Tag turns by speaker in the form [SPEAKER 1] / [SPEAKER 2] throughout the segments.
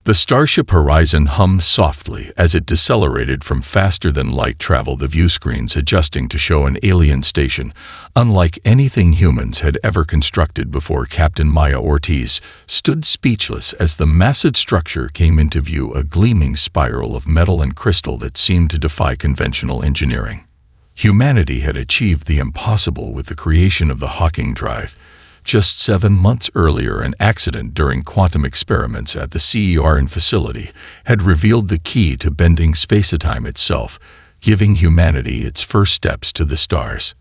[SPEAKER 1] The starship horizon hummed softly as it decelerated from faster-than-light travel, the view screens adjusting to show an alien station, unlike anything humans had ever constructed before. Captain Maya Ortiz stood speechless as the massive structure came into view, a gleaming spiral of metal and crystal that seemed to defy conventional engineering. Humanity had achieved the impossible with the creation of the Hawking Drive. Just 7 months earlier, an accident during quantum experiments at the CERN facility had revealed the key to bending space-time itself, giving humanity its first steps to the stars.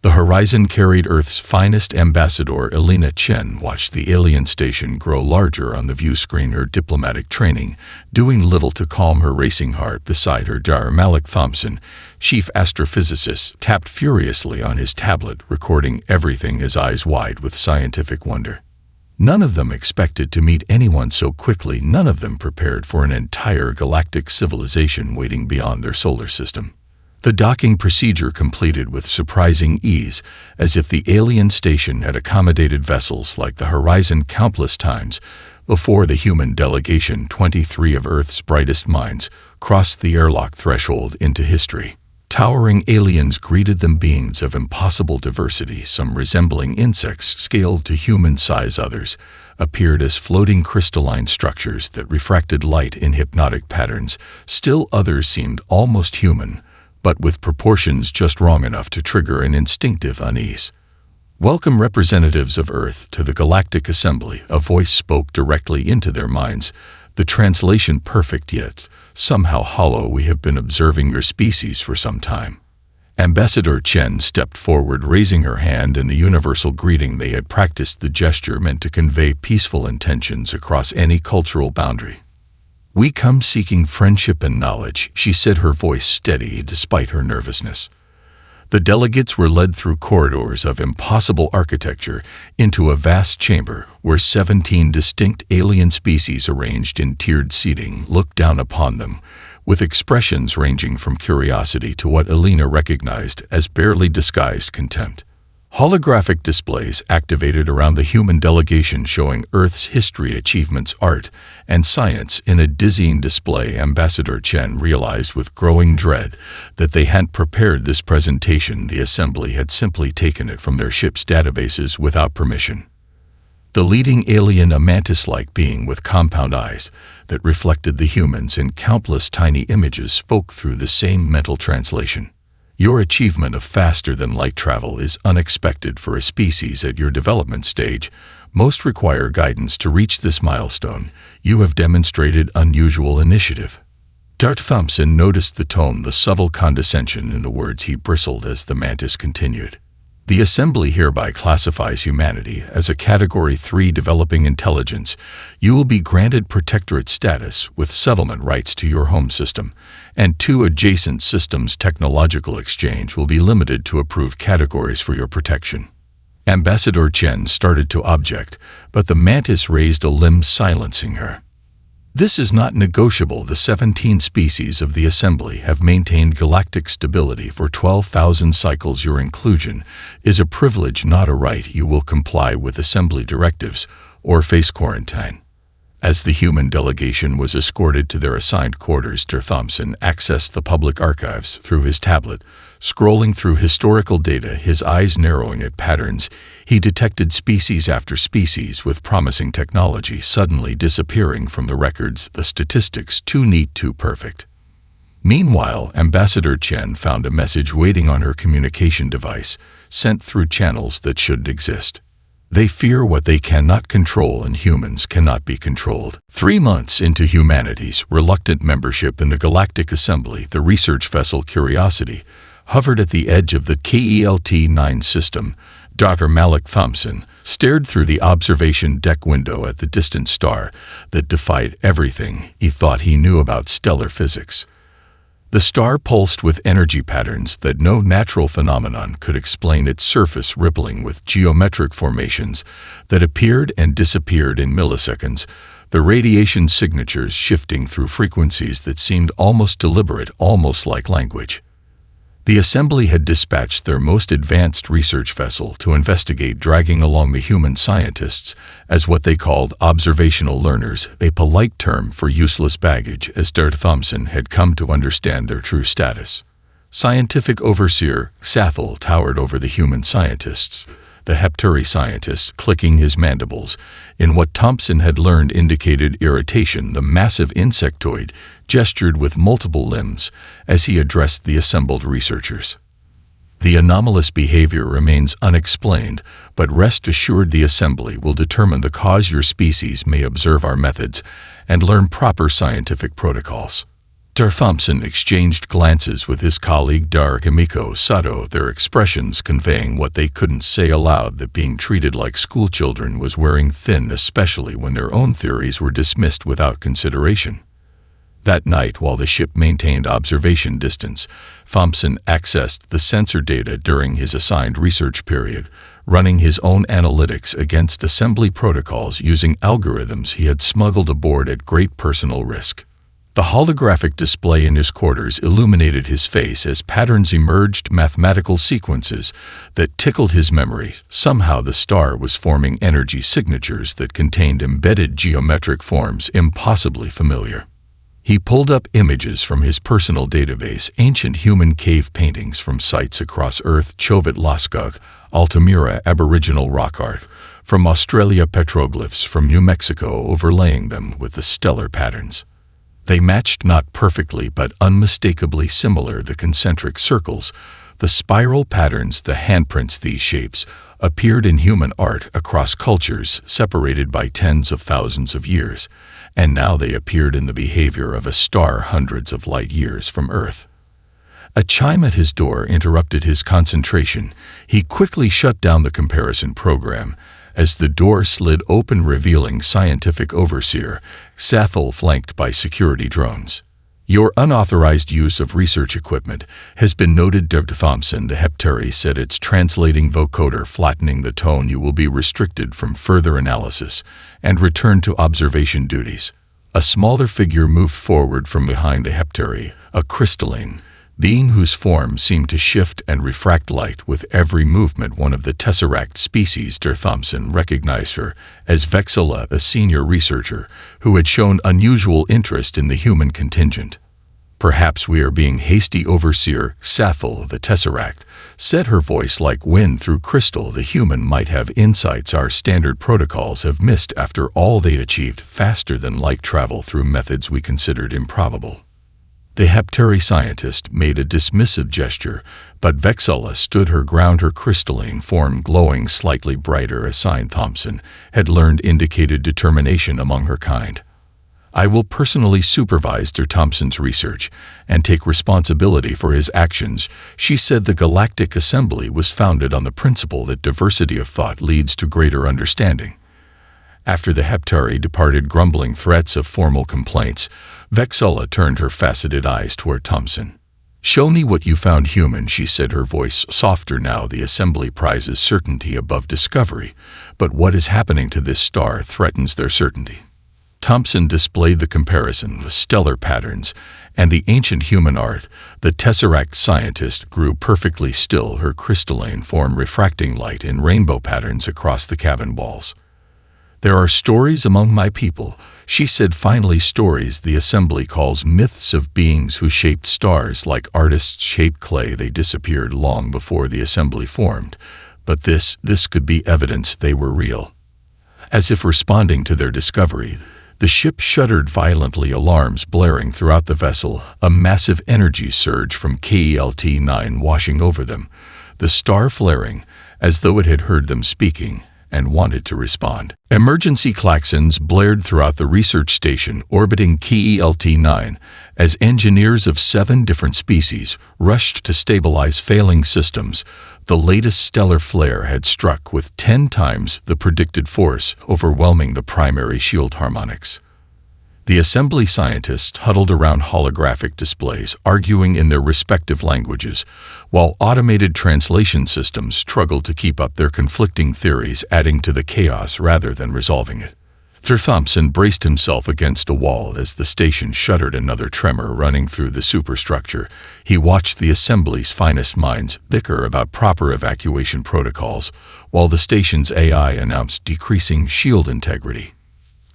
[SPEAKER 1] The horizon carried Earth's finest ambassador. Elena Chen watched the alien station grow larger on the view screen, her diplomatic training doing little to calm her racing heart. Beside her, Dr. Malik Thompson, chief astrophysicist, tapped furiously on his tablet, recording everything, his eyes wide with scientific wonder. None of them expected to meet anyone so quickly, none of them prepared for an entire galactic civilization waiting beyond their solar system. The docking procedure completed with surprising ease, as if the alien station had accommodated vessels like the Horizon countless times before. The human delegation, 23 of Earth's brightest minds, crossed the airlock threshold into history. Towering aliens greeted them, beings of impossible diversity, some resembling insects scaled to human size, others appeared as floating crystalline structures that refracted light in hypnotic patterns, still others seemed almost human, but with proportions just wrong enough to trigger an instinctive unease. "Welcome, representatives of Earth, to the Galactic Assembly," a voice spoke directly into their minds, the translation perfect yet somehow hollow. "We have been observing your species for some time." Ambassador Chen stepped forward, raising her hand in the universal greeting they had practiced, the gesture meant to convey peaceful intentions across any cultural boundary. "We come seeking friendship and knowledge," she said, her voice steady despite her nervousness. The delegates were led through corridors of impossible architecture into a vast chamber where 17 distinct alien species arranged in tiered seating looked down upon them, with expressions ranging from curiosity to what Elena recognized as barely disguised contempt. Holographic displays activated around the human delegation, showing Earth's history, achievements, art, and science in a dizzying display. Ambassador Chen realized with growing dread that they hadn't prepared this presentation. The assembly had simply taken it from their ship's databases without permission. The leading alien, a mantis-like being with compound eyes that reflected the humans in countless tiny images, spoke through the same mental translation. "Your achievement of faster-than-light travel is unexpected for a species at your development stage. Most require guidance to reach this milestone. You have demonstrated unusual initiative." Dr. Thompson noticed the tone, the subtle condescension in the words. He bristled as the mantis continued. "The Assembly hereby classifies humanity as a Category 3 developing intelligence. You will be granted protectorate status with settlement rights to your home system, and 2 adjacent systems. Technological exchange will be limited to approved categories for your protection." Ambassador Chen started to object, but the mantis raised a limb, silencing her. "This is not negotiable. The 17 species of the Assembly have maintained galactic stability for 12,000 cycles. Your inclusion is a privilege, not a right. You will comply with Assembly directives or face quarantine." As the human delegation was escorted to their assigned quarters, Dr. Thompson accessed the public archives through his tablet. Scrolling through historical data, his eyes narrowing at patterns, he detected species after species with promising technology suddenly disappearing from the records, the statistics too neat, too perfect. Meanwhile, Ambassador Chen found a message waiting on her communication device, sent through channels that shouldn't exist. "They fear what they cannot control, and humans cannot be controlled." 3 months into humanity's reluctant membership in the Galactic Assembly, the research vessel Curiosity hovered at the edge of the KELT-9 system. Dr. Malik Thompson stared through the observation deck window at the distant star that defied everything he thought he knew about stellar physics. The star pulsed with energy patterns that no natural phenomenon could explain, its surface rippling with geometric formations that appeared and disappeared in milliseconds, the radiation signatures shifting through frequencies that seemed almost deliberate, almost like language. The assembly had dispatched their most advanced research vessel to investigate, dragging along the human scientists as what they called observational learners, a polite term for useless baggage, as Dr. Thompson had come to understand their true status. Scientific overseer Sathel towered over the human scientists, the Heptari scientist, clicking his mandibles. In what Thompson had learned indicated irritation, the massive insectoid gestured with multiple limbs as he addressed the assembled researchers. The anomalous behavior remains unexplained, but rest assured the assembly will determine the cause. Your species may observe our methods and learn proper scientific protocols. Dr. Thompson exchanged glances with his colleague Dr. Kimiko Sato, their expressions conveying what they couldn't say aloud, that being treated like schoolchildren was wearing thin, especially when their own theories were dismissed without consideration. That night, while the ship maintained observation distance, Thompson accessed the sensor data during his assigned research period, running his own analytics against assembly protocols using algorithms he had smuggled aboard at great personal risk. The holographic display in his quarters illuminated his face as patterns emerged, mathematical sequences that tickled his memory. Somehow the star was forming energy signatures that contained embedded geometric forms impossibly familiar. He pulled up images from his personal database, ancient human cave paintings from sites across Earth, Chovat Lascaux, Altamira Aboriginal rock art, from Australia petroglyphs from New Mexico, overlaying them with the stellar patterns. They matched not perfectly but unmistakably similar: the concentric circles, the spiral patterns, the handprints. These shapes appeared in human art across cultures separated by tens of thousands of years, and now they appeared in the behavior of a star hundreds of light years from Earth. A chime at his door interrupted his concentration. He quickly shut down the comparison program as the door slid open, revealing scientific overseer Sathel, flanked by security drones. "Your unauthorized use of research equipment has been noted," Dr. Thompson, the Heptari, said, its translating vocoder flattening the tone. "You will be restricted from further analysis and return to observation duties." A smaller figure moved forward from behind the Heptari, a crystalline being whose form seemed to shift and refract light with every movement. One of the Tesseract species. Dr. Thompson recognized her as Vexilla, a senior researcher who had shown unusual interest in the human contingent. "Perhaps we are being hasty, Overseer Sathel," the Tesseract said, her voice like wind through crystal. "The human might have insights our standard protocols have missed. After all, they achieved faster than light travel through methods we considered improbable." The Heptari scientist made a dismissive gesture, but Vexilla stood her ground, her crystalline form glowing slightly brighter. A sign Thompson had learned indicated determination among her kind. "I will personally supervise Dr. Thompson's research and take responsibility for his actions," she said. The Galactic Assembly was founded on the principle that diversity of thought leads to greater understanding. After the Heptari departed, grumbling threats of formal complaints, Vexilla turned her faceted eyes toward Thompson. "Show me what you found, human," she said, her voice softer now. "The assembly prizes certainty above discovery, but what is happening to this star threatens their certainty." Thompson displayed the comparison, the stellar patterns, and the ancient human art. The Tesseract scientist grew perfectly still, her crystalline form refracting light in rainbow patterns across the cabin walls. "There are stories among my people," she said finally, "stories the assembly calls myths of beings who shaped stars like artists shape clay. They disappeared long before the assembly formed, but this could be evidence they were real." As if responding to their discovery, the ship shuddered violently, alarms blaring throughout the vessel, a massive energy surge from KELT-9 washing over them, the star flaring as though it had heard them speaking and wanted to respond. Emergency klaxons blared throughout the research station orbiting KELT-9 as engineers of 7 different species rushed to stabilize failing systems. The latest stellar flare had struck with 10 times the predicted force, overwhelming the primary shield harmonics. The assembly scientists huddled around holographic displays, arguing in their respective languages, while automated translation systems struggled to keep up their conflicting theories, adding to the chaos rather than resolving it. Sir Thompson braced himself against a wall as the station shuddered, another tremor running through the superstructure. He watched the assembly's finest minds bicker about proper evacuation protocols, while the station's AI announced decreasing shield integrity.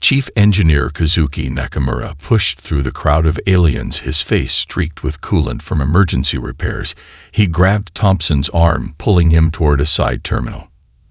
[SPEAKER 1] Chief Engineer Kazuki Nakamura pushed through the crowd of aliens, his face streaked with coolant from emergency repairs. He grabbed Thompson's arm, pulling him toward a side terminal.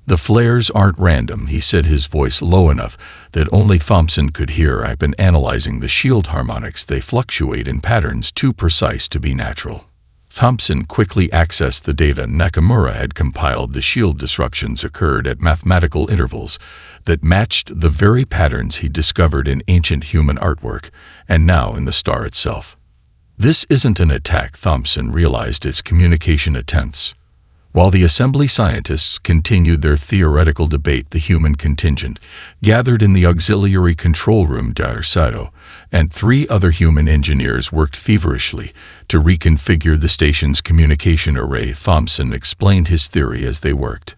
[SPEAKER 1] "The flares aren't random," he said, his voice low enough that only Thompson could hear. "I've been analyzing the shield harmonics. They fluctuate in patterns too precise to be natural." Thompson quickly accessed the data Nakamura had compiled. The shield disruptions occurred at mathematical intervals that matched the very patterns he discovered in ancient human artwork, and now in the star itself. This isn't an attack, Thompson realized. It's communication attempts. While the assembly scientists continued their theoretical debate, the human contingent gathered in the auxiliary control room. Sato and 3 other human engineers worked feverishly to reconfigure the station's communication array. Thompson explained his theory as they worked.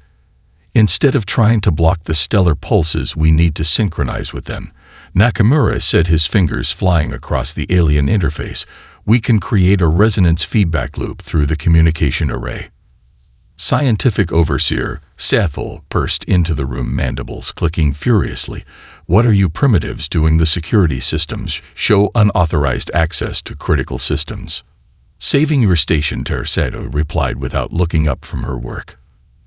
[SPEAKER 1] "Instead of trying to block the stellar pulses, we need to synchronize with them," Nakamura said, his fingers flying across the alien interface. "We can create a resonance feedback loop through the communication array." Scientific Overseer Sathal burst into the room, mandibles clicking furiously. "What are you primitives doing? The security systems show unauthorized access to critical systems." "Saving your station," Sato replied without looking up from her work.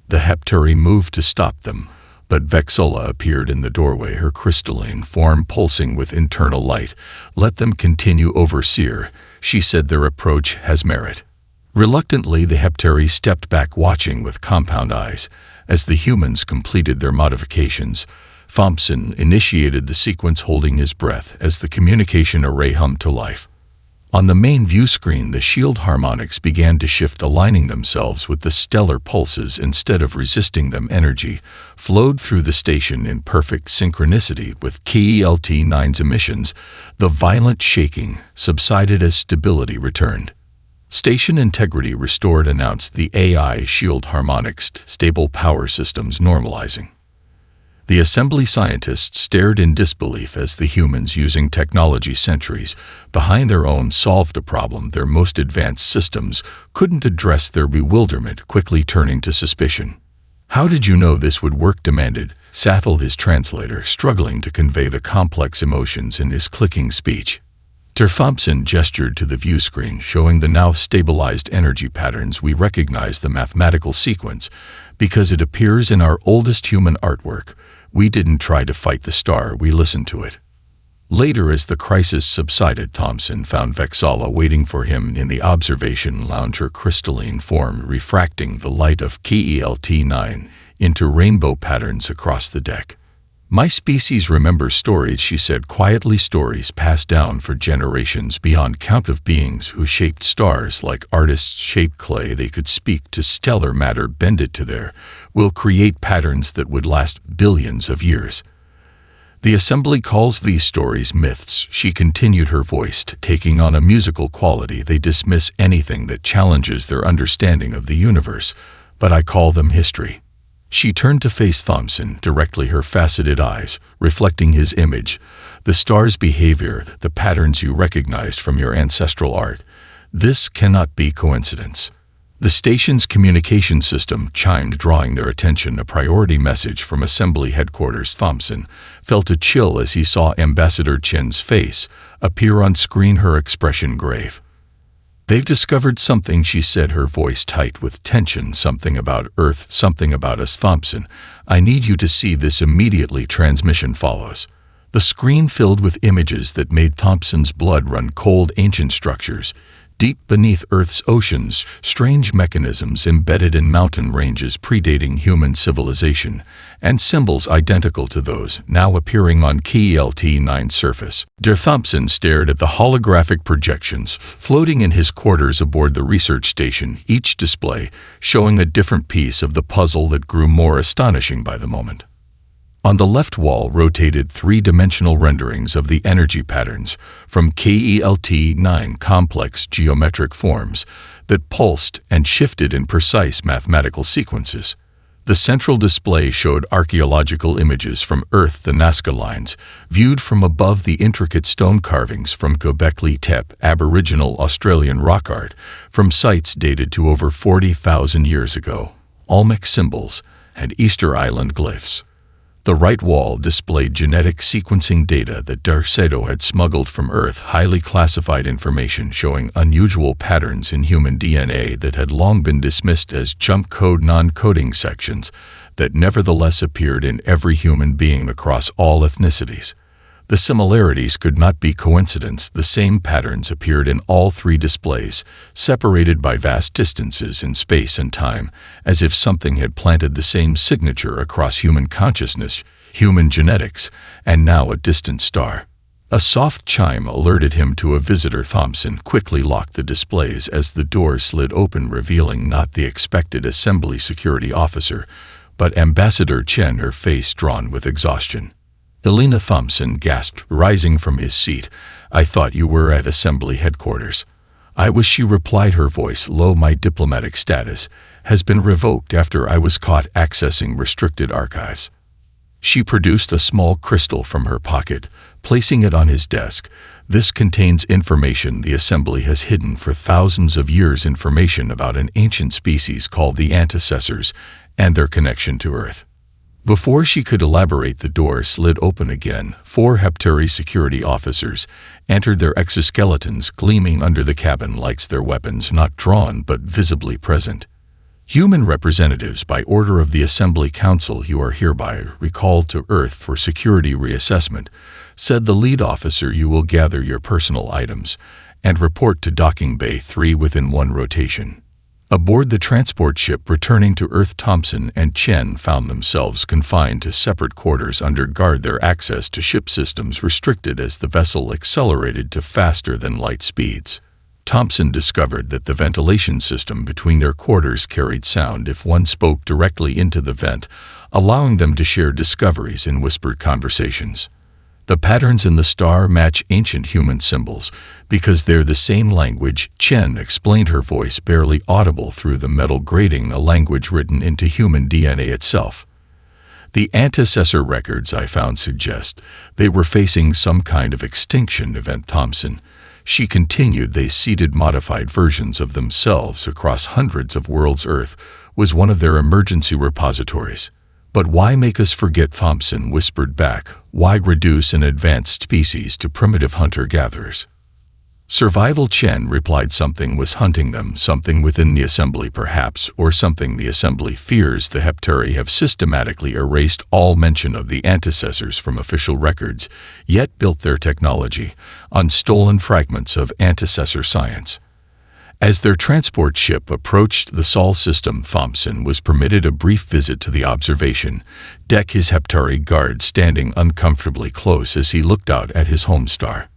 [SPEAKER 1] The Heptari moved to stop them, but Vexola appeared in the doorway, her crystalline form pulsing with internal light. "Let them continue, Overseer," she said. "Their approach has merit." Reluctantly, the Heptari stepped back, watching with compound eyes as the humans completed their modifications. Thompson initiated the sequence, holding his breath as the communication array hummed to life. On the main view screen, the shield harmonics began to shift, aligning themselves with the stellar pulses. Instead of resisting them, energy flowed through the station in perfect synchronicity with KELT-9's emissions. The violent shaking subsided as stability returned. "Station integrity restored," announced the AI. "Shield harmonics, stable power systems normalizing." The assembly scientists stared in disbelief as the humans, using technology centuries behind their own, solved a problem their most advanced systems couldn't address. Their bewilderment quickly turning to suspicion. "How did you know this would work?" demanded Sathal, his translator struggling to convey the complex emotions in his clicking speech. Thompson gestured to the view screen, showing the now stabilized energy patterns. "We recognize the mathematical sequence because it appears in our oldest human artwork. We didn't try to fight the star, we listened to it." Later, as the crisis subsided, Thompson found Vexala waiting for him in the observation lounge, her crystalline form refracting the light of KELT-9 into rainbow patterns across the deck. "My species remembers stories," she said quietly, "stories passed down for generations beyond count of beings who shaped stars like artists shape clay. They could speak to stellar matter, bend it to their will, create patterns that would last billions of years. The assembly calls these stories myths," she continued, her voice taking on a musical quality. "They dismiss anything that challenges their understanding of the universe, but I call them history." She turned to face Thompson directly, her faceted eyes reflecting his image. "The star's behavior, the patterns you recognized from your ancestral art. This cannot be coincidence." The station's communication system chimed, drawing their attention. A priority message from assembly headquarters. Thompson felt a chill as he saw Ambassador Chen's face appear on screen, her expression grave. "They've discovered something," she said, her voice tight with tension. "Something about Earth, something about us, Thompson. I need you to see this immediately." Transmission follows. The screen filled with images that made Thompson's blood run cold. Ancient structures deep beneath Earth's oceans, strange mechanisms embedded in mountain ranges predating human civilization, and symbols identical to those now appearing on KELT-9's surface. Thompson stared at the holographic projections floating in his quarters aboard the research station, each display showing a different piece of the puzzle that grew more astonishing by the moment. On the left wall rotated 3-dimensional renderings of the energy patterns from KELT-9, complex geometric forms that pulsed and shifted in precise mathematical sequences. The central display showed archaeological images from Earth, the Nazca Lines, viewed from above the intricate stone carvings from Göbekli Tepe, Aboriginal Australian rock art, from sites dated to over 40,000 years ago, Olmec symbols, and Easter Island glyphs. The right wall displayed genetic sequencing data that Darcedo had smuggled from Earth, highly classified information showing unusual patterns in human DNA that had long been dismissed as junk code non-coding sections that nevertheless appeared in every human being across all ethnicities. The similarities could not be coincidence. The same patterns appeared in all three displays, separated by vast distances in space and time, as if something had planted the same signature across human consciousness, human genetics, and now a distant star. A soft chime alerted him to a visitor. Thompson quickly locked the displays as the doors slid open, revealing not the expected assembly security officer, but Ambassador Chen, her face drawn with exhaustion. Elena, Thompson gasped, rising from his seat. "I thought you were at Assembly headquarters." "I was," she replied, her voice low. "My diplomatic status has been revoked after I was caught accessing restricted archives." She produced a small crystal from her pocket, placing it on his desk. "This contains information the Assembly has hidden for thousands of years, information about an ancient species called the Antecessors and their connection to Earth." Before she could elaborate, the door slid open again. 4 Heptari security officers entered, their exoskeletons gleaming under the cabin lights, their weapons not drawn but visibly present. "Human representatives, by order of the Assembly Council, you are hereby recalled to Earth for security reassessment," said the lead officer. "You will gather your personal items and report to Docking Bay 3 within 1 rotation." Aboard the transport ship returning to Earth, Thompson and Chen found themselves confined to separate quarters under guard, their access to ship systems restricted as the vessel accelerated to faster-than-light speeds. Thompson discovered that the ventilation system between their quarters carried sound if one spoke directly into the vent, allowing them to share discoveries in whispered conversations. "The patterns in the star match ancient human symbols because they're the same language," Chen explained, her voice barely audible through the metal grating, "a language written into human DNA itself. The antecessor records I found suggest they were facing some kind of extinction event." Thompson, she continued, "They seeded modified versions of themselves across hundreds of worlds. Earth was one of their emergency repositories." "But why make us forget?" Thompson whispered back. "Why reduce an advanced species to primitive hunter-gatherers?" "Survival," Chen replied. "Something was hunting them, something within the Assembly perhaps, or something the Assembly fears. The Heptari have systematically erased all mention of the antecessors from official records, yet built their technology on stolen fragments of antecessor science." As their transport ship approached the Sol system, Thompson was permitted a brief visit to the observation deck, his Heptari guard standing uncomfortably close as he looked out at his home star.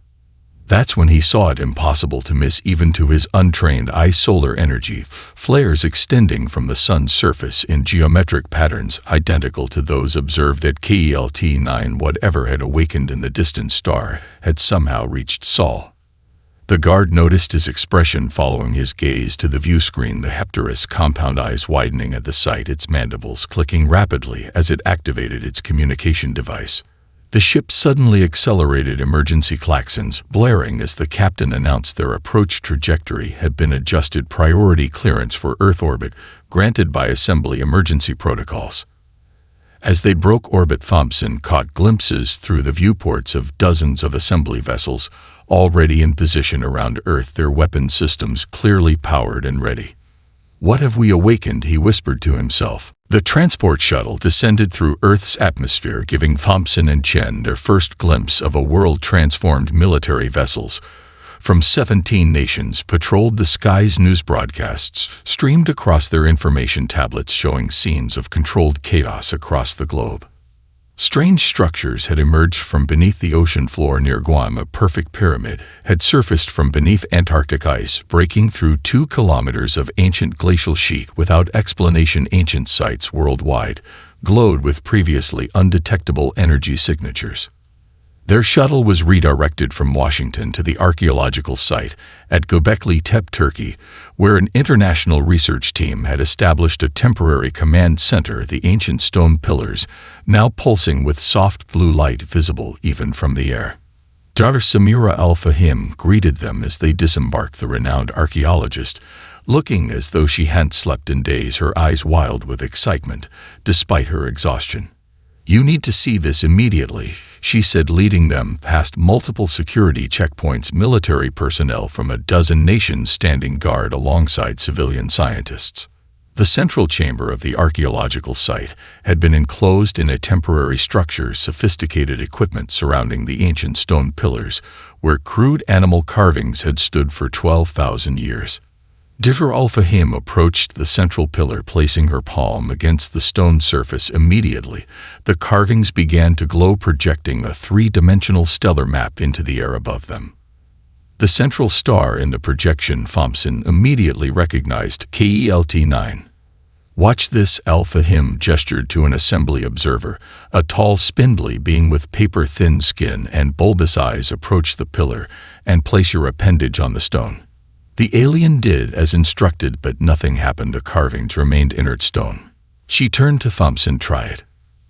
[SPEAKER 1] That's when he saw it impossible to miss even to his untrained eye. Solar energy flares extending from the sun's surface in geometric patterns identical to those observed at KELT 9. Whatever had awakened in the distant star had somehow reached Sol. The guard noticed his expression following his gaze to the view screen, the Heptarist's compound eyes widening at the sight, its mandibles clicking rapidly as it activated its communication device. The ship suddenly accelerated, emergency klaxons blaring as the captain announced their approach trajectory had been adjusted. Priority clearance for Earth orbit granted by Assembly emergency protocols. As they broke orbit, Thompson caught glimpses through the viewports of dozens of Assembly vessels already in position around Earth, their weapon systems clearly powered and ready. "What have we awakened?" he whispered to himself. The transport shuttle descended through Earth's atmosphere, giving Thompson and Chen their first glimpse of a world transformed. Military vessels from 17 nations patrolled the skies. News broadcasts streamed across their information tablets showing scenes of controlled chaos across the globe. Strange structures had emerged from beneath the ocean floor near Guam. A perfect pyramid had surfaced from beneath Antarctic ice, breaking through 2 kilometers of ancient glacial sheet without explanation. Ancient sites worldwide glowed with previously undetectable energy signatures. Their shuttle was redirected from Washington to the archaeological site at Göbekli Tepe, Turkey, where an international research team had established a temporary command center. The ancient stone pillars, now pulsing with soft blue light visible even from the air. Dr. Samira Al-Fahim greeted them as they disembarked. The renowned archaeologist, looking as though she hadn't slept in days, her eyes wild with excitement, despite her exhaustion. "You need to see this immediately," she said, leading them past multiple security checkpoints, military personnel from a dozen nations standing guard alongside civilian scientists. The central chamber of the archaeological site had been enclosed in a temporary structure, sophisticated equipment surrounding the ancient stone pillars, where crude animal carvings had stood for 12,000 years. Dr. Al-Fahim approached the central pillar, placing her palm against the stone surface. Immediately, the carvings began to glow, projecting a three-dimensional stellar map into the air above them. The central star in the projection, Thompson immediately recognized KELT-9. "Watch this," Al-Fahim gestured to an assembly observer, a tall, spindly being with paper-thin skin and bulbous eyes. "Approach the pillar and place your appendage on the stone." The alien did as instructed, but nothing happened. The carvings remained inert stone. She turned to Thompson. "Try it."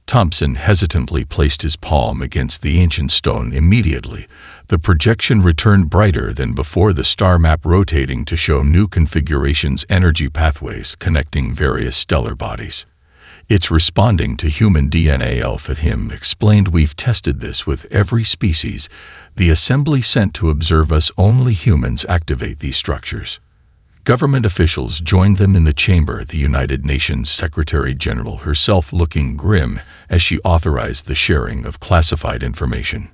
[SPEAKER 1] Thompson hesitantly placed his palm against the ancient stone. Immediately, the projection returned brighter than before, the star map rotating to show new configurations, energy pathways connecting various stellar bodies. "It's responding to human DNA," Al-Fahim explained. "We've tested this with every species. The assembly sent to observe us. Only humans activate these structures." Government officials joined them in the chamber, the United Nations Secretary-General herself looking grim as she authorized the sharing of classified information.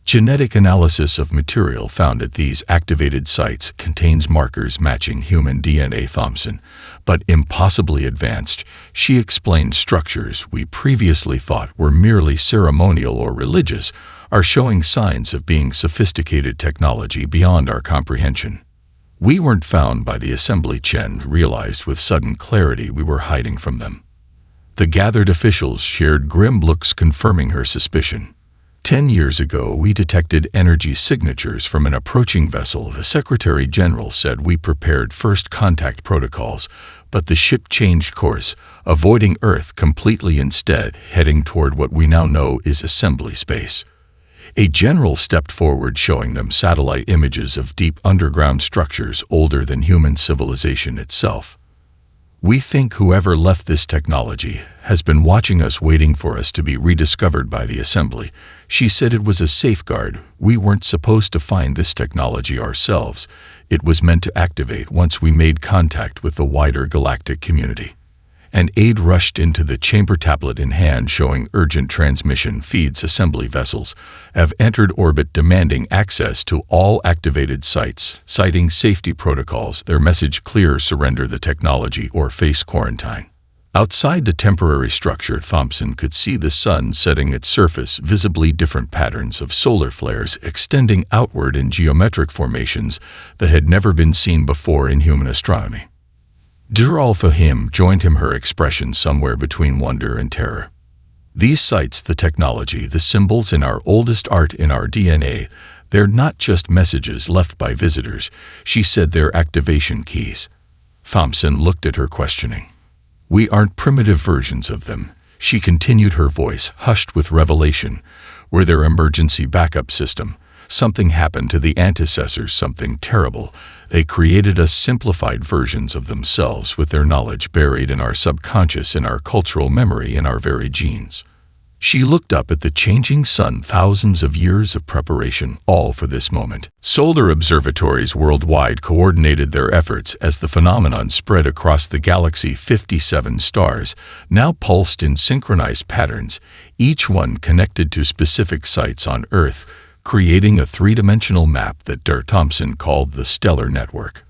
[SPEAKER 1] Genetic analysis of material found at these activated sites contains markers matching human DNA, Thompson, but impossibly advanced. She explained structures we previously thought were merely ceremonial or religious are showing signs of being sophisticated technology beyond our comprehension. "We weren't found by the assembly," Chen realized with sudden clarity. "We were hiding from them." The gathered officials shared grim looks, confirming her suspicion. 10 years ago, we detected energy signatures from an approaching vessel," the Secretary-General said. "We prepared first contact protocols, but the ship changed course, avoiding Earth completely, instead heading toward what we now know is assembly space." A general stepped forward, showing them satellite images of deep underground structures older than human civilization itself. "We think whoever left this technology has been watching us, waiting for us to be rediscovered by the assembly," she said. "It was a safeguard. We weren't supposed to find this technology ourselves. It was meant to activate once we made contact with the wider galactic community." An aide rushed into the chamber, tablet in hand, showing urgent transmission feeds. "Assembly vessels have entered orbit, demanding access to all activated sites, citing safety protocols. Their message clear: surrender the technology or face quarantine." Outside the temporary structure, Thompson could see the sun setting, its surface visibly different patterns of solar flares extending outward in geometric formations that had never been seen before in human astronomy. Dr. Al-Fahim joined him, her expression somewhere between wonder and terror. "These sites, the technology, the symbols in our oldest art, in our DNA, they're not just messages left by visitors," she said. "They're activation keys." Thompson looked at her, questioning. "We aren't primitive versions of them," she continued, her voice hushed with revelation. "We're their emergency backup system. Something happened to the antecessors, something terrible. They created us simplified versions of themselves with their knowledge buried in our subconscious, in our cultural memory, in our very genes." She looked up at the changing sun, thousands of years of preparation, all for this moment. Solar observatories worldwide coordinated their efforts as the phenomenon spread across the galaxy. 57 stars now pulsed in synchronized patterns, each one connected to specific sites on Earth, creating a three-dimensional map that Dr. Thompson called the Stellar Network.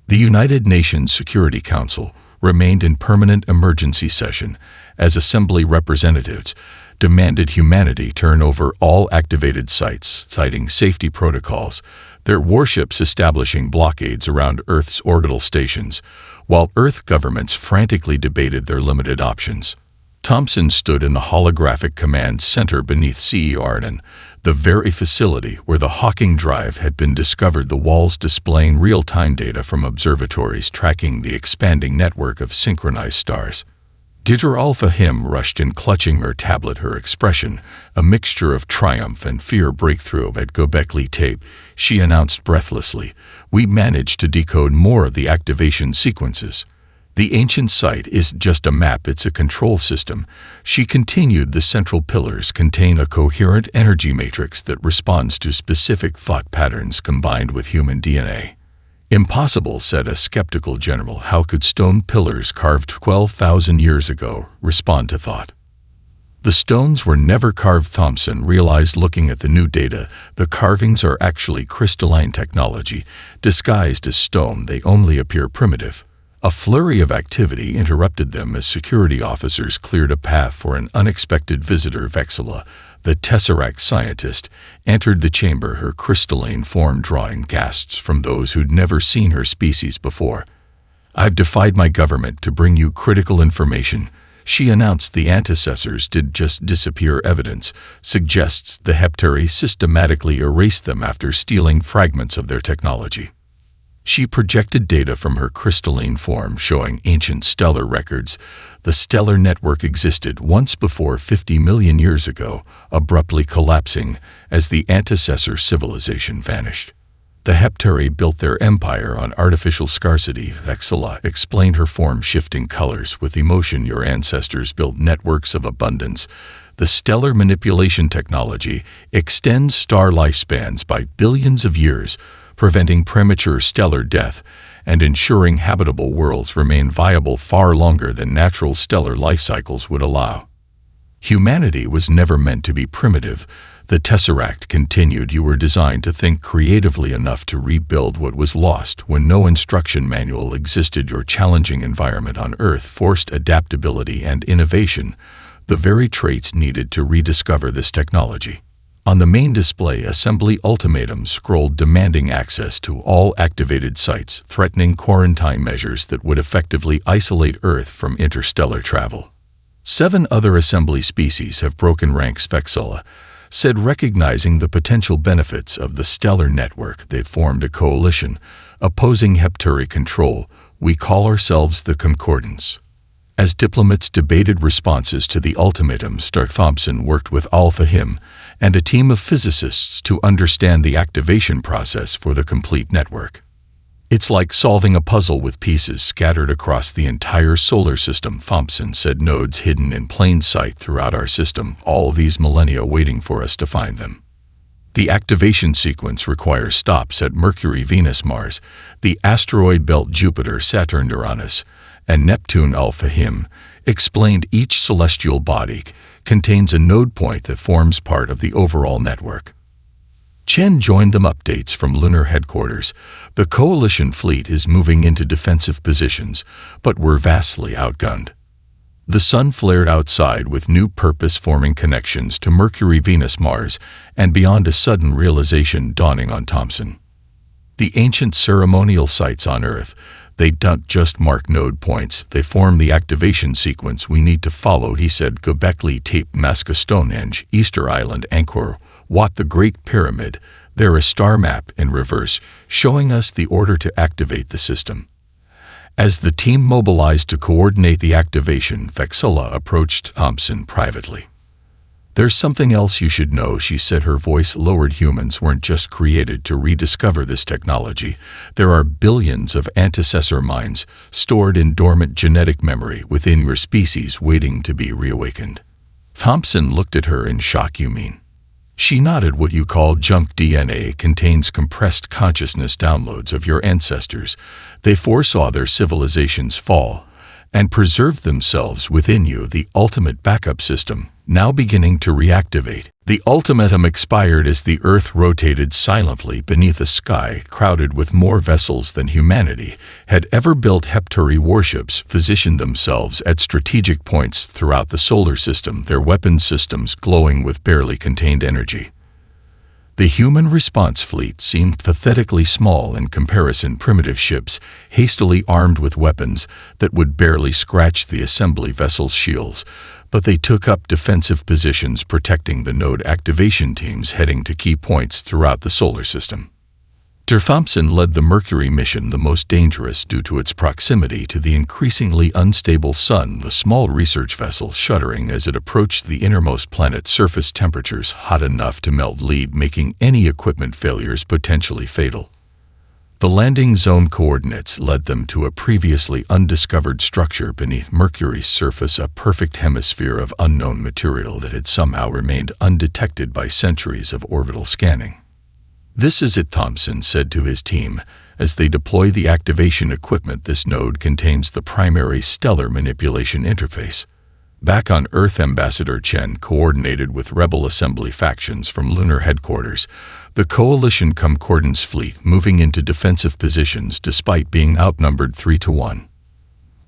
[SPEAKER 1] The United Nations Security Council remained in permanent emergency session as assembly representatives demanded humanity turn over all activated sites, citing safety protocols, their warships establishing blockades around Earth's orbital stations, while Earth governments frantically debated their limited options. Thompson stood in the holographic command center beneath CEO Arden, The very facility where the Hawking Drive had been discovered, the walls displaying real-time data from observatories tracking the expanding network of synchronized stars. Dieter Alpha Him rushed in, clutching her tablet, her expression a mixture of triumph and fear. Breakthrough at Göbekli Tepe, she announced breathlessly. We managed to decode more of the activation sequences. The ancient site isn't just a map, it's a control system. She continued. The central pillars contain a coherent energy matrix that responds to specific thought patterns combined with human DNA. Impossible, said a skeptical general. How could stone pillars carved 12,000 years ago respond to thought? The stones were never carved, Thompson realized looking at the new data. The carvings are actually crystalline technology. Disguised as stone, they only appear primitive. A flurry of activity interrupted them as security officers cleared a path for an unexpected visitor. Vexilla, the Tesseract scientist, entered the chamber, her crystalline form drawing gasps from those who'd never seen her species before. I've defied my government to bring you critical information, she announced. The antecessors did just disappear. Evidence suggests the Heptari systematically erased them after stealing fragments of their technology. She projected data from her crystalline form showing ancient stellar records. The stellar network existed once before 50 million years ago, abruptly collapsing as the antecessor civilization vanished. The Heptari built their empire on artificial scarcity. Vexilla explained, her form shifting colors with emotion. Your ancestors built networks of abundance. The stellar manipulation technology extends star lifespans by billions of years, preventing premature stellar death and ensuring habitable worlds remain viable far longer than natural stellar life cycles would allow. Humanity was never meant to be primitive, the Tesseract continued. You were designed to think creatively enough to rebuild what was lost when no instruction manual existed. Your challenging environment on Earth forced adaptability and innovation, the very traits needed to rediscover this technology. On the main display, assembly ultimatums scrolled demanding access to all activated sites, threatening quarantine measures that would effectively isolate Earth from interstellar travel. 7 other assembly species have broken ranks, Vexilla said, recognizing the potential benefits of the stellar network. They've formed a coalition opposing Heptari control. We call ourselves the Concordance. As diplomats debated responses to the ultimatums, Thompson worked with Alpha Him and a team of physicists to understand the activation process for the complete network. It's like solving a puzzle with pieces scattered across the entire solar system, Thompson said. Nodes hidden in plain sight throughout our system, all these millennia waiting for us to find them. The activation sequence requires stops at Mercury, Venus, Mars, the asteroid belt Jupiter, Saturn, Uranus, and Neptune. Alpha Him explained each celestial body contains a node point that forms part of the overall network. Chen joined them. Updates from lunar headquarters. The coalition fleet is moving into defensive positions, but we're vastly outgunned. The sun flared outside with new purpose-forming connections to Mercury, Venus, Mars, and beyond. A sudden realization dawning on Thompson. The ancient ceremonial sites on Earth, they don't just mark node points, they form the activation sequence we need to follow, he said. Göbekli Tepe, Nazca, Stonehenge, Easter Island, Angkor Wat, the Great Pyramid, they're a star map in reverse, showing us the order to activate the system. As the team mobilized to coordinate the activation, Vexilla approached Thompson privately. There's something else you should know, she said, her voice lowered. Humans weren't just created to rediscover this technology. There are billions of antecessor minds stored in dormant genetic memory within your species waiting to be reawakened. Thompson looked at her in shock. You mean? She nodded. What you call junk DNA contains compressed consciousness downloads of your ancestors. They foresaw their civilizations fall and preserved themselves within you, the ultimate backup system, now beginning to reactivate. The ultimatum expired as the Earth rotated silently beneath a sky crowded with more vessels than humanity had ever built. Heptari warships positioned themselves at strategic points throughout the solar system, their weapons systems glowing with barely contained energy. The human response fleet seemed pathetically small in comparison. Primitive ships, hastily armed with weapons that would barely scratch the assembly vessel's shields. but they took up defensive positions protecting the node activation teams heading to key points throughout the solar system. Thompson led the Mercury mission, the most dangerous due to its proximity to the increasingly unstable Sun, the small research vessel shuddering as it approached the innermost planet's surface, temperatures hot enough to melt lead, making any equipment failures potentially fatal. The landing zone coordinates led them to a previously undiscovered structure beneath Mercury's surface, a perfect hemisphere of unknown material that had somehow remained undetected by centuries of orbital scanning. "This is it," Thompson said to his team as they deploy the activation equipment. "This node contains the primary stellar manipulation interface." Back on Earth, Ambassador Chen coordinated with rebel assembly factions from lunar headquarters, the Coalition Concordance fleet moving into defensive positions despite being outnumbered 3-1.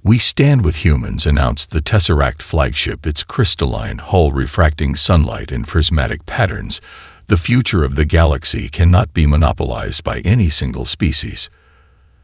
[SPEAKER 1] "We stand with humans," announced the Tesseract flagship, its crystalline hull refracting sunlight in prismatic patterns. "The future of the galaxy cannot be monopolized by any single species."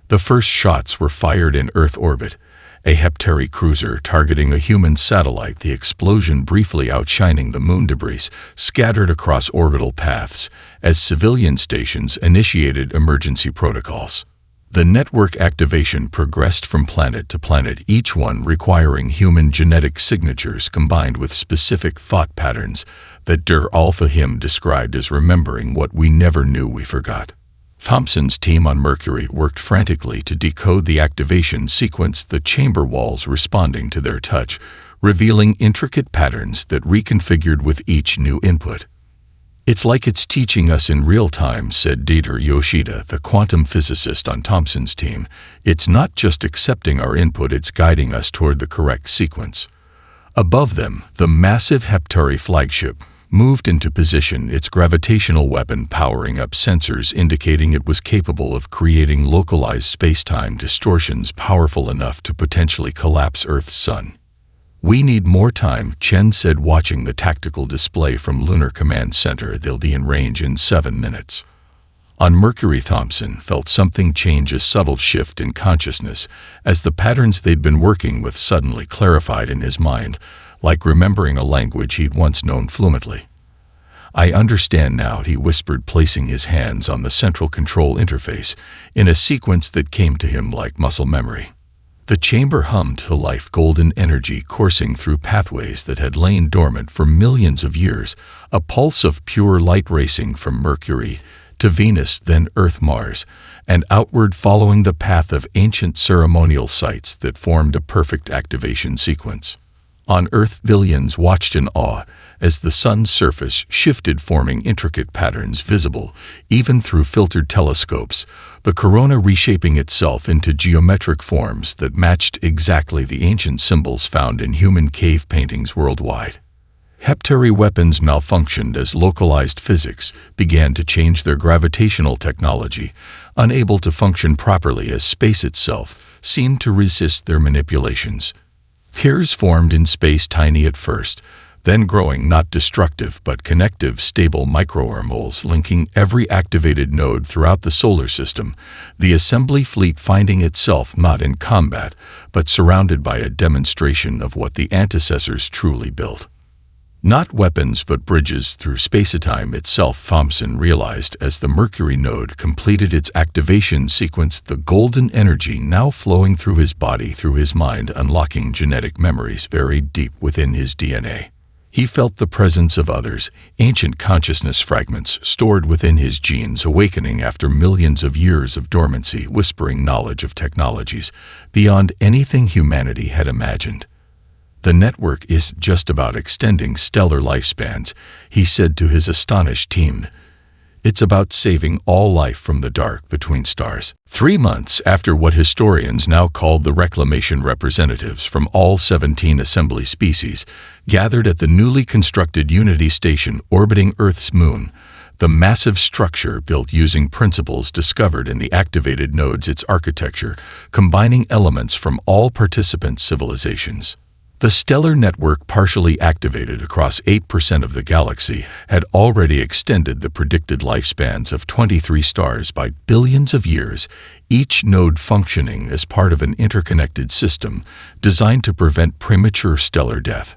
[SPEAKER 1] The first shots were fired in Earth orbit, a Heptari cruiser targeting a human satellite, the explosion briefly outshining the moon debris scattered across orbital paths as civilian stations initiated emergency protocols. The network activation progressed from planet to planet, each one requiring human genetic signatures combined with specific thought patterns that Alpha Him described as remembering what we never knew we forgot. Thompson's team on Mercury worked frantically to decode the activation sequence, the chamber walls responding to their touch, revealing intricate patterns that reconfigured with each new input. "It's like it's teaching us in real time," said Dieter Yoshida, the quantum physicist on Thompson's team. "It's not just accepting our input, it's guiding us toward the correct sequence." Above them, the massive Heptari flagship moved into position, its gravitational weapon powering up, sensors indicating it was capable of creating localized space-time distortions powerful enough to potentially collapse Earth's sun. "We need more time," Chen said, watching the tactical display from Lunar Command Center. "They'll be in range in 7 minutes. On Mercury, Thompson felt something change, a subtle shift in consciousness, as the patterns they'd been working with suddenly clarified in his mind, like remembering a language he'd once known fluently. "I understand now," he whispered, placing his hands on the central control interface in a sequence that came to him like muscle memory. The chamber hummed to life, golden energy coursing through pathways that had lain dormant for millions of years, a pulse of pure light racing from Mercury to Venus, then Earth, Mars, and outward, following the path of ancient ceremonial sites that formed a perfect activation sequence. On Earth, billions watched in awe as the sun's surface shifted, forming intricate patterns visible even through filtered telescopes, the corona reshaping itself into geometric forms that matched exactly the ancient symbols found in human cave paintings worldwide. Heptari weapons malfunctioned as localized physics began to change their gravitational technology, unable to function properly as space itself seemed to resist their manipulations. Tears formed in space, tiny at first, then growing, not destructive but connective, stable microwormholes linking every activated node throughout the solar system, the assembly fleet finding itself not in combat but surrounded by a demonstration of what the antecessors truly built. Not weapons but bridges through spacetime itself, Thompson realized as the Mercury node completed its activation sequence, the golden energy now flowing through his body, through his mind, unlocking genetic memories buried deep within his DNA. He felt the presence of others, ancient consciousness fragments stored within his genes, awakening after millions of years of dormancy, whispering knowledge of technologies beyond anything humanity had imagined. "The network isn't just about extending stellar lifespans," he said to his astonished team. "It's about saving all life from the dark between stars." 3 months after what historians now call the reclamation, representatives from all 17 assembly species gathered at the newly constructed Unity station orbiting Earth's moon, the massive structure built using principles discovered in the activated nodes, its architecture combining elements from all participant civilizations. The stellar network, partially activated across 8% of the galaxy, had already extended the predicted lifespans of 23 stars by billions of years, each node functioning as part of an interconnected system designed to prevent premature stellar death.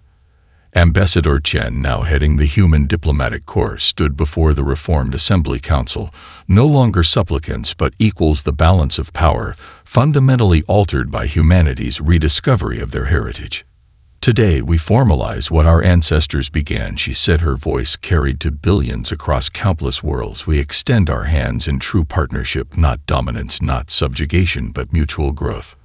[SPEAKER 1] Ambassador Chen, now heading the Human Diplomatic Corps, stood before the Reformed Assembly Council, no longer supplicants but equals, the balance of power, fundamentally altered by humanity's rediscovery of their heritage. Today we formalize what our ancestors began, she said, her voice carried to billions across countless worlds. We extend our hands in true partnership, not dominance, not subjugation, but mutual growth.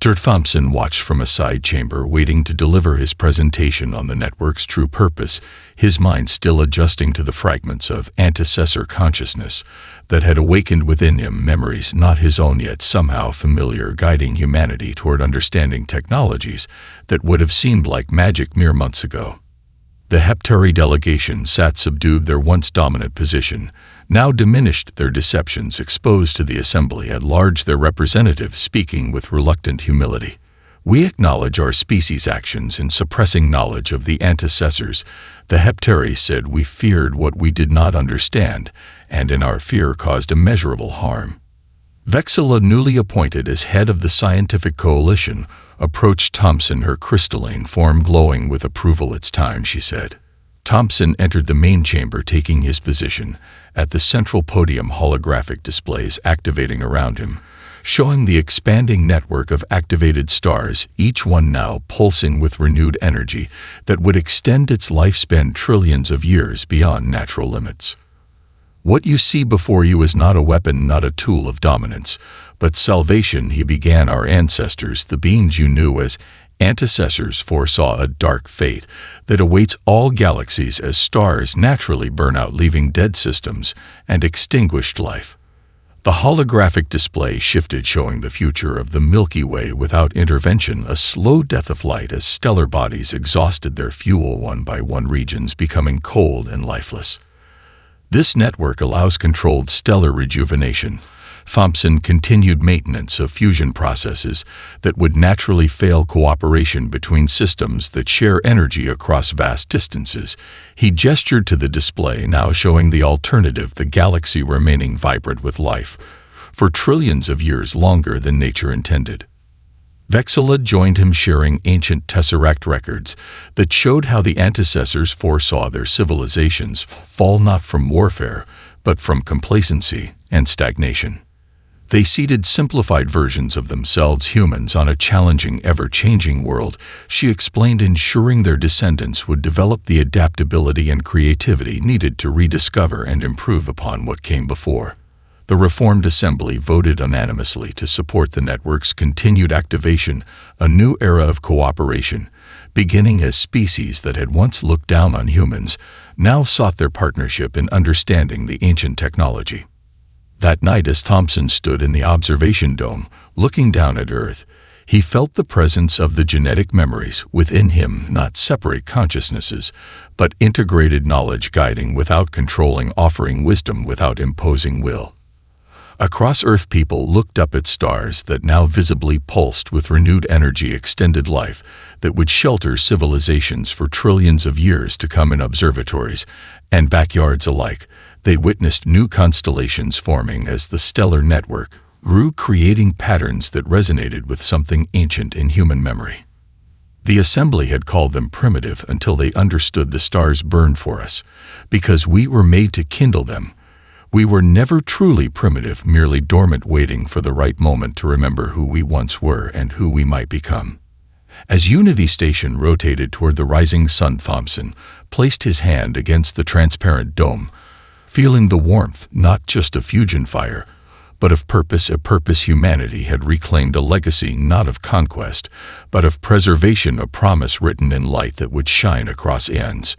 [SPEAKER 1] Dr. Thompson watched from a side chamber, waiting to deliver his presentation on the network's true purpose, his mind still adjusting to the fragments of antecessor consciousness that had awakened within him, memories not his own yet somehow familiar, guiding humanity toward understanding technologies that would have seemed like magic mere months ago. The Heptari delegation sat subdued, their once dominant position now diminished, their deceptions exposed to the assembly at large, their representatives speaking with reluctant humility. We acknowledge our species' actions in suppressing knowledge of the antecessors, the Heptari said. We feared what we did not understand, and in our fear caused immeasurable harm. Vexilla, newly appointed as head of the scientific coalition, approached Thompson, her crystalline form glowing with approval. It's time, she said. Thompson entered the main chamber, taking his position at the central podium, holographic displays activating around him, showing the expanding network of activated stars, each one now pulsing with renewed energy that would extend its lifespan trillions of years beyond natural limits. What you see before you is not a weapon, not a tool of dominance, but salvation, he began. Our ancestors, the beings you knew as antecessors, foresaw a dark fate that awaits all galaxies as stars naturally burn out, leaving dead systems and extinguished life. The holographic display shifted, showing the future of the Milky Way without intervention, a slow death of light as stellar bodies exhausted their fuel, one by one, regions becoming cold and lifeless. This network allows controlled stellar rejuvenation. Thompson continued maintenance of fusion processes that would naturally fail, cooperation between systems that share energy across vast distances. He gestured to the display, now showing the alternative, the galaxy remaining vibrant with life for trillions of years longer than nature intended. Vexilla joined him, sharing ancient tesseract records that showed how the antecessors foresaw their civilizations fall not from warfare, but from complacency and stagnation. They seeded simplified versions of themselves, humans, on a challenging, ever-changing world, she explained, ensuring their descendants would develop the adaptability and creativity needed to rediscover and improve upon what came before. The Reformed Assembly voted unanimously to support the network's continued activation, a new era of cooperation, beginning as species that had once looked down on humans, now sought their partnership in understanding the ancient technology. That night, as Thompson stood in the observation dome, looking down at Earth, he felt the presence of the genetic memories within him, not separate consciousnesses, but integrated knowledge, guiding without controlling, offering wisdom without imposing will. Across Earth, people looked up at stars that now visibly pulsed with renewed energy, extended life that would shelter civilizations for trillions of years to come. In observatories and backyards alike, they witnessed new constellations forming as the stellar network grew, creating patterns that resonated with something ancient in human memory. The assembly had called them primitive until they understood the stars burned for us, because we were made to kindle them. We were never truly primitive, merely dormant, waiting for the right moment to remember who we once were and who we might become. As Unity Station rotated toward the rising sun, Thompson placed his hand against the transparent dome, feeling the warmth not just of fusion fire, but of purpose, a purpose humanity had reclaimed, a legacy not of conquest, but of preservation, a promise written in light that would shine across eons.